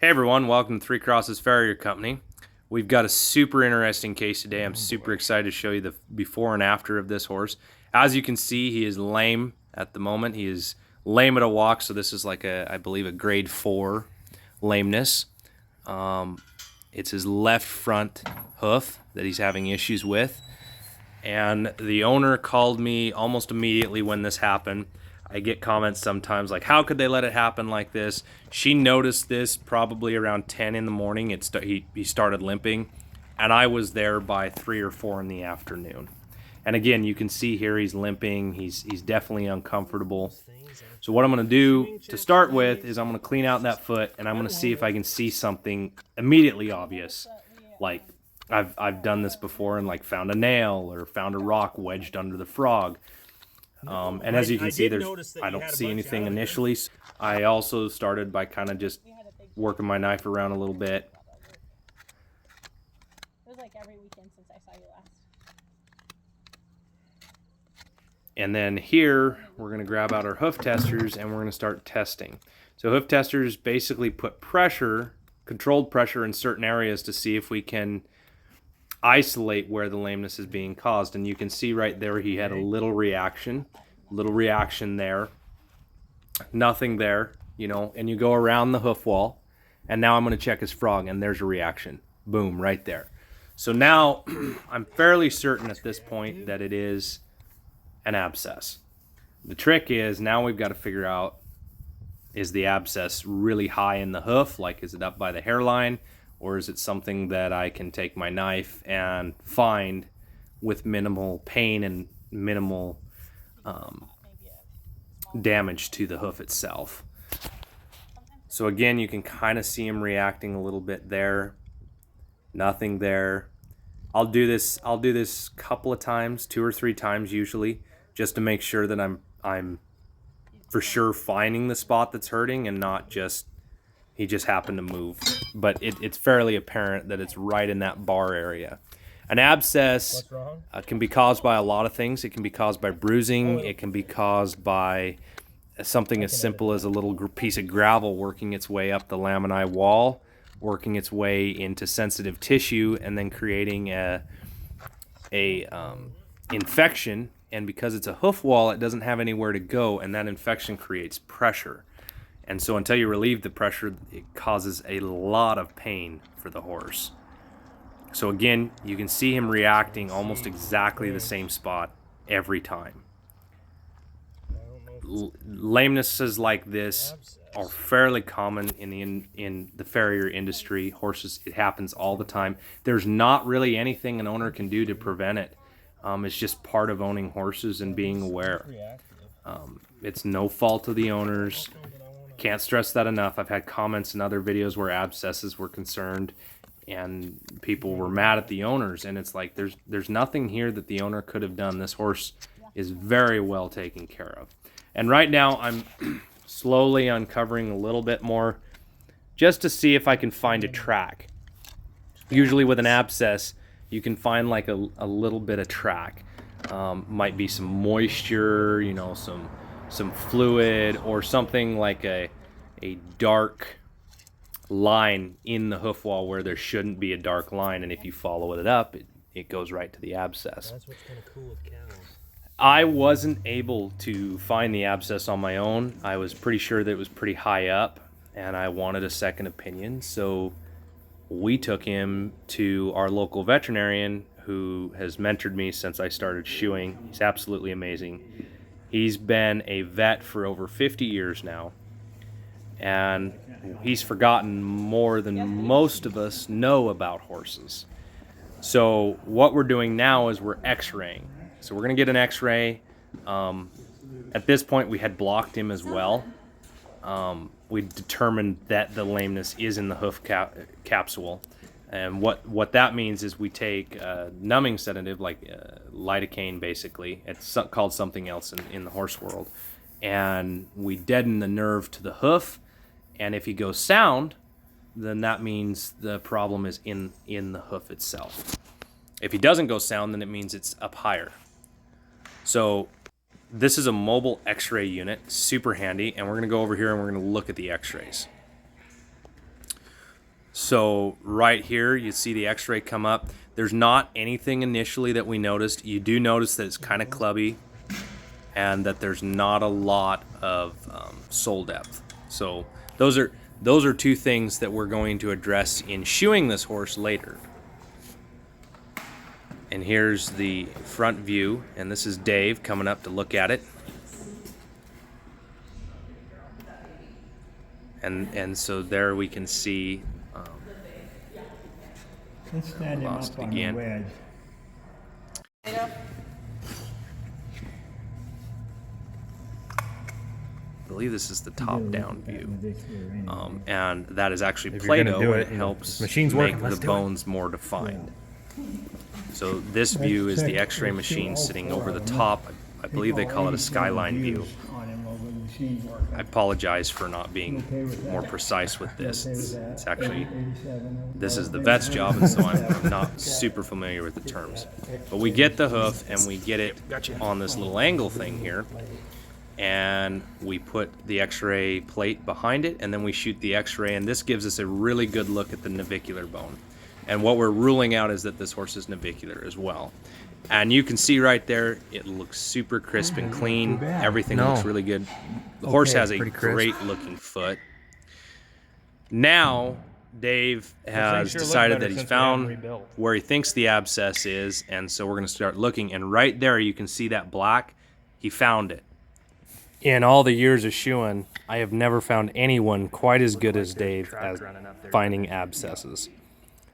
Hey everyone, welcome to Three Crosses Farrier Company. We've got a super interesting case today. I'm super excited to show you the before and after of this horse. As you can see, he is lame at the moment. He is lame at a walk, so this is like I believe a grade 4 lameness. It's his left front hoof that he's having issues with. And the owner called me almost immediately when this happened. I get comments sometimes like, how could they let it happen like this? She noticed this probably around 10 in the morning. He started limping, and I was there by 3 or 4 in the afternoon. And again, you can see here he's limping. He's definitely uncomfortable. So what I'm going to do to start with is I'm going to clean out that foot, and I'm going to see if I can see something immediately obvious. Like I've done this before and like found a nail or found a rock wedged under the frog. And as you can see, I don't see anything initially. I also started by kind of just working my knife around a little bit. It was like every weekend since I saw you last. And then here, we're going to grab out our hoof testers and we're going to start testing. So hoof testers basically put pressure, controlled pressure in certain areas to see if we can isolate where the lameness is being caused. And you can see right there he had a little reaction there, nothing there, you know, and you go around the hoof wall, and now I'm going to check his frog, and there's a reaction. Boom, right there. So now I'm fairly certain at this point that it is an abscess. The trick is now we've got to figure out, is the abscess really high in the hoof, like is it up by the hairline? Or is it something that I can take my knife and find with minimal pain and minimal damage to the hoof itself? So again, you can kind of see him reacting a little bit there. Nothing there. I'll do this a couple of times, 2 or 3 times usually, just to make sure that I'm for sure finding the spot that's hurting and not just he just happened to move. But it's fairly apparent that it's right in that bar area. An abscess can be caused by a lot of things. It can be caused by bruising. It can be caused by something as simple as a little piece of gravel working its way up the laminae wall, working its way into sensitive tissue, and then creating a infection. And because it's a hoof wall, it doesn't have anywhere to go, and that infection creates pressure. And so until you relieve the pressure, it causes a lot of pain for the horse. So again, you can see him reacting almost exactly the same spot every time. Lamenesses like this are fairly common in the farrier industry. Horses, it happens all the time. There's not really anything an owner can do to prevent it. It's just part of owning horses and being aware. It's no fault of the owners. Can't stress that enough. I've had comments in other videos where abscesses were concerned and people were mad at the owners, and it's like there's nothing here that the owner could have done. This horse is very well taken care of. And right now I'm slowly uncovering a little bit more just to see if I can find a track. Usually with an abscess you can find like a little bit of track. Might be some moisture, you know, some fluid, or something like a dark line in the hoof wall where there shouldn't be a dark line, and if you follow it up, it goes right to the abscess. That's what's kind of cool with cows. I wasn't able to find the abscess on my own. I was pretty sure that it was pretty high up, and I wanted a second opinion, so we took him to our local veterinarian who has mentored me since I started shoeing. He's absolutely amazing. He's been a vet for over 50 years now, and he's forgotten more than most of us know about horses. So what we're doing now is we're x-raying. So we're going to get an x-ray. At this point, we had blocked him as well. We determined that the lameness is in the hoof capsule. And what that means is we take a numbing sedative, like lidocaine basically. It's called something else in the horse world. And we deaden the nerve to the hoof. And if he goes sound, then that means the problem is in the hoof itself. If he doesn't go sound, then it means it's up higher. So this is a mobile x-ray unit, super handy. And we're going to go over here and we're going to look at the x-rays. So right here, you see the x-ray come up. There's not anything initially that we noticed. You do notice that it's kind of clubby and that there's not a lot of sole depth. So those are two things that we're going to address in shoeing this horse later. And here's the front view, and this is Dave coming up to look at it. And so there we can see. Let's stand him Lost up on again. the wedge. I believe this is the top-down view, Anyway. and that is actually If you're gonna Play-Doh, do and it, it helps machine's make working, the let's do it. bones more defined. So this view is the X-ray machine sitting over the top. I believe they call it a skyline view. I apologize for not being more precise with this. It's actually, this is the vet's job, and so I'm not super familiar with the terms. But we get the hoof, and we get it on this little angle thing here, and we put the x-ray plate behind it, and then we shoot the x-ray, and this gives us a really good look at the navicular bone. And what we're ruling out is that this horse is navicular as well. And you can see right there, it looks super crisp and clean. Everything No. looks really good. The horse has a pretty crisp. great looking foot. Now, Dave has sure look decided better that he's since we haven't found rebuilt. where he thinks the abscess is, and so we're going to start looking. And right there, you can see that black. He found it. In all the years of shoeing, I have never found anyone quite as good as Dave as finding abscesses.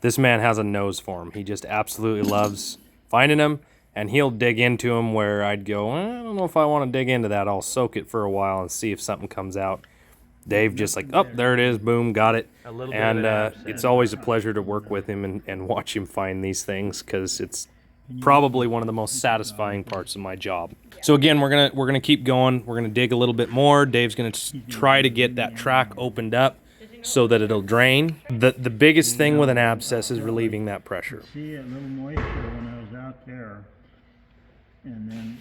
This man has a nose for him. He just absolutely loves finding them, and he'll dig into them where I'd go, I don't know if I want to dig into that. I'll soak it for a while and see if something comes out. Dave just like, oh, there it is, boom, got it. And it's always a pleasure to work with him and watch him find these things, because it's probably one of the most satisfying parts of my job. So again, we're gonna keep going. We're gonna dig a little bit more. Dave's gonna try to get that track opened up so that it'll drain. The biggest thing with an abscess is relieving that pressure. See a little moisture when I was out there. And then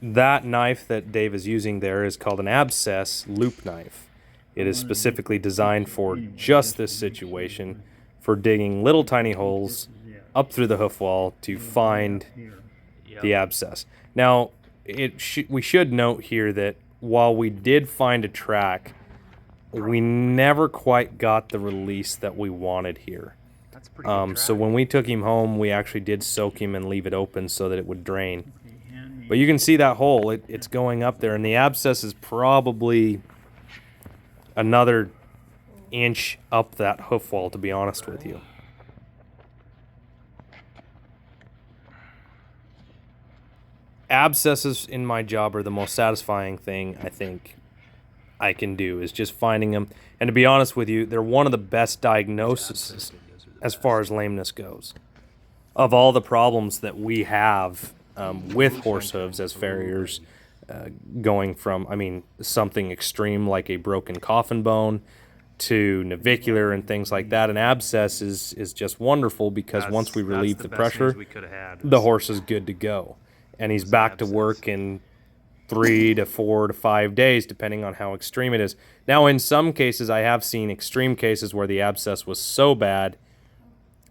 That knife that Dave is using there is called an Abcess loop knife. It is specifically designed for just this situation, for digging little tiny holes up through the hoof wall to find the abscess. Now, we should note here that while we did find a track, we never quite got the release that we wanted here. That's pretty good So when we took him home, we actually did soak him and leave it open so that it would drain. But you can see that hole, it's going up there, and the abscess is probably another inch up that hoof wall, to be honest with you. Abscesses in my job are the most satisfying thing I think I can do, is just finding them. And to be honest with you, they're one of the best diagnoses as far as lameness goes. Of all the problems that we have with horse hooves as farriers, going from, I mean, something extreme like a broken coffin bone to navicular and things like that, an abscess is just wonderful, because once we relieve the pressure, the horse is good to go. And he's back to work in 3 to 4 to 5 days, depending on how extreme it is. Now, in some cases, I have seen extreme cases where the abscess was so bad,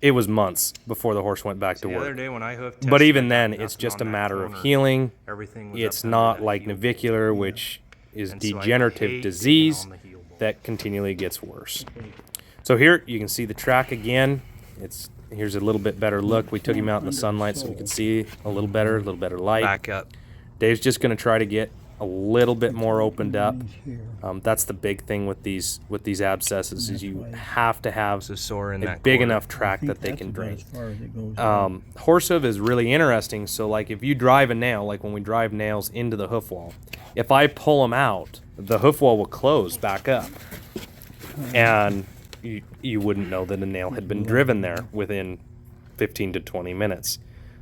it was months before the horse went back to The other work. day when I hoofed But tested, even I then, got it's nothing just a on that matter of corner. healing. Everything was It's up not under like that heel navicular, bone. which is And so I hate degenerative digging disease on the heel bone. that continually gets worse. So here you can see the track again. Here's a little bit better look. We took him out in the sunlight so we could see a little better light. Back up. Dave's just going to try to get a little bit more opened up. That's the big thing with these abscesses, is you have to have So sore in a that big corner. enough track that they can drain. as far as it goes. Horse hoof is really interesting. So like if you drive a nail, like when we drive nails into the hoof wall, if I pull them out, the hoof wall will close back up, and you wouldn't know that a nail had been driven there within 15 to 20 minutes.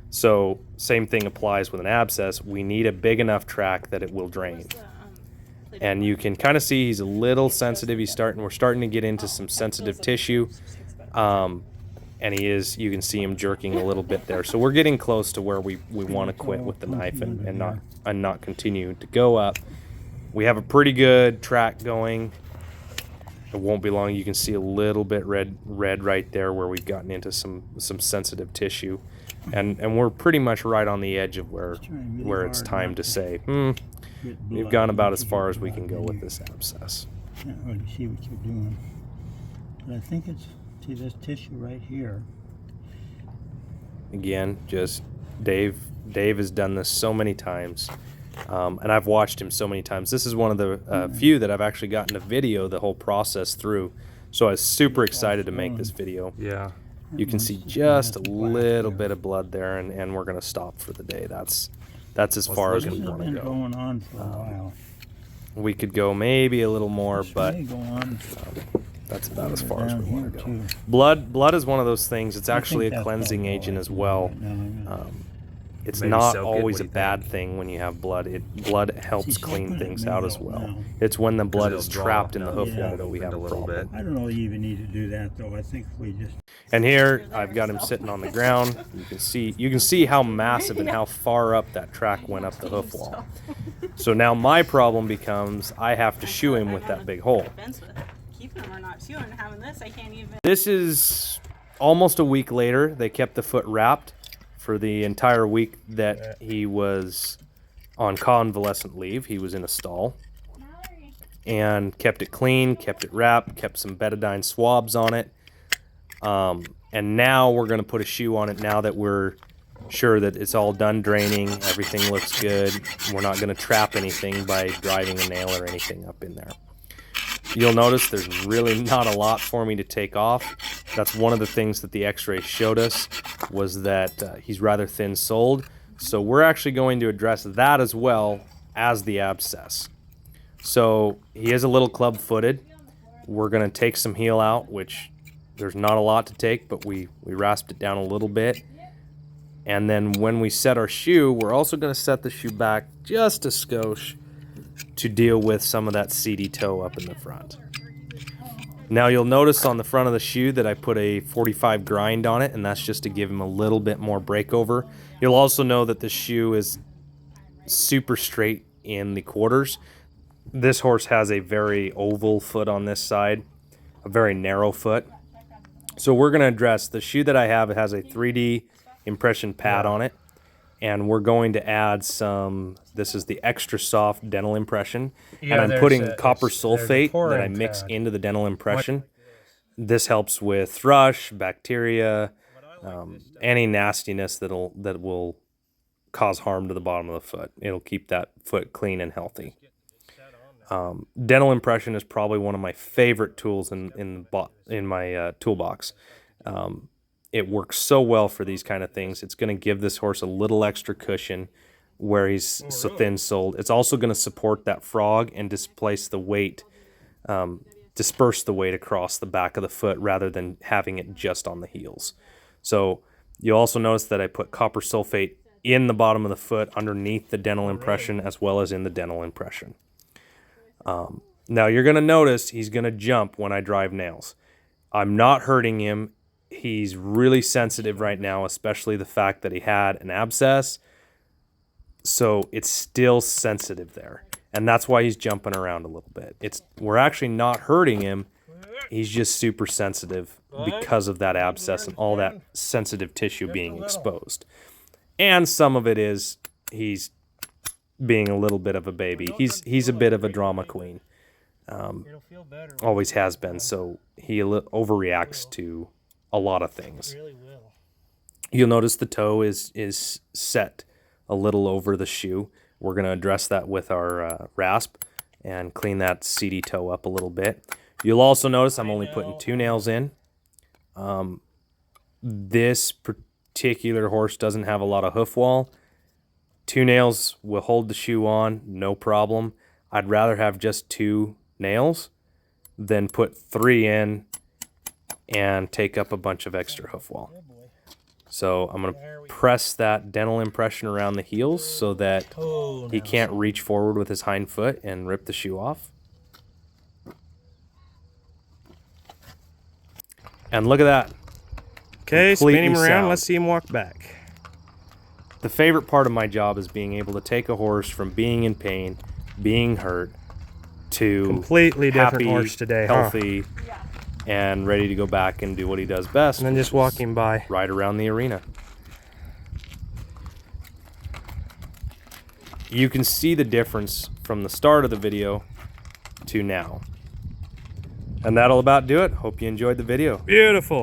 So same thing applies with an abscess. We need a big enough track that it will drain. And you can kind of see he's a little sensitive. We're starting to get into some sensitive tissue. And you can see him jerking a little bit there. So we're getting close to where we want to quit with the knife and not continue to go up. We have a pretty good track going. It won't be long. You can see a little bit red right there where we've gotten into some sensitive tissue, and we're pretty much right on the edge of where it's time to say, we've gone about as far as we can go with this abscess. Can't really see what you're doing, but I think it's, see this tissue right here. Again, just Dave has done this so many times, and I've watched him so many times. This is one of the few that I've actually gotten a video the whole process through, so I was super excited to make this video. Yeah. You can see just a little bit of blood there, and we're gonna stop for the day. That's as far as This we has want to been go. going on for a while. We could go maybe a little more, This but may go on that's about as far as down we want here, to go. too. Blood is one of those things. It's I actually think a that's cleansing all agent right as well. right now, yeah. It's Maybe not soak it. always What a do you bad think? thing when you have blood. Blood helps See, clean soaking it things may out as help well. now. It's when the blood it'll is draw trapped in the down hoof Yeah. wall that we have a a little problem. bit. I don't know you even need to do that though. I think we just And here I've got him sitting on the ground. You can see how massive and how far up that track went up the hoof wall. So now my problem becomes I have to shoe him with that big hole. Keeping them or not shoeing, having this, I can't even. This is almost a week later. They kept the foot wrapped for the entire week that he was on convalescent leave. He was in a stall. And kept it clean, kept it wrapped, kept some betadine swabs on it. And now we're going to put a shoe on it now that we're sure that it's all done draining, everything looks good. We're not going to trap anything by driving a nail or anything up in there. You'll notice there's really not a lot for me to take off. That's one of the things that the x-ray showed us, was that he's rather thin-soled. So we're actually going to address that as well as the abscess. So he is a little club-footed. We're going to take some heel out, which there's not a lot to take, but we rasped it down a little bit. And then when we set our shoe, we're also going to set the shoe back just a skosh to deal with some of that seedy toe up in the front. Now you'll notice on the front of the shoe that I put a 45 grind on it, and that's just to give him a little bit more breakover. You'll also know that the shoe is super straight in the quarters. This horse has a very oval foot on this side, a very narrow foot. So we're going to address the shoe that I have. It has a 3D impression pad on it, and we're going to add some, this is the extra soft dental impression, and I'm putting copper sulfate that I mix into the dental impression. This helps with thrush, bacteria, any nastiness that will cause harm to the bottom of the foot. It'll keep that foot clean and healthy. Dental impression is probably one of my favorite tools in my toolbox. It works so well for these kind of things. It's going to give this horse a little extra cushion where he's so thin-soled. It's also going to support that frog and displace the weight, disperse the weight across the back of the foot rather than having it just on the heels. So you'll also notice that I put copper sulfate in the bottom of the foot underneath the dental impression as well as in the dental impression. Now you're going to notice he's going to jump when I drive nails. I'm not hurting him. He's really sensitive right now, especially the fact that he had an abscess. So it's still sensitive there. And that's why he's jumping around a little bit. We're actually not hurting him. He's just super sensitive because of that abscess and all that sensitive tissue being exposed. And some of it is he's being a little bit of a baby. He's a bit of a drama queen. Always has been. So he overreacts to a lot of things. You'll notice the toe is set a little over the shoe. We're going to address that with our rasp and clean that seedy toe up a little bit. You'll also notice I'm only putting 2 nails in. This particular horse doesn't have a lot of hoof wall. 2 nails will hold the shoe on, no problem. I'd rather have just 2 nails than put 3 in and take up a bunch of extra hoof wall. So I'm going to press that dental impression around the heels so that he can't reach forward with his hind foot and rip the shoe off. And look at that. Okay, spin him Completely around. sound. Let's see him walk back. The favorite part of my job is being able to take a horse from being in pain, being hurt, to Completely different happy, horse today, healthy, Yeah. and ready to go back and do what he does best. And then which just is walking by. right around the arena. You can see the difference from the start of the video to now. And that'll about do it. Hope you enjoyed the video. Beautiful.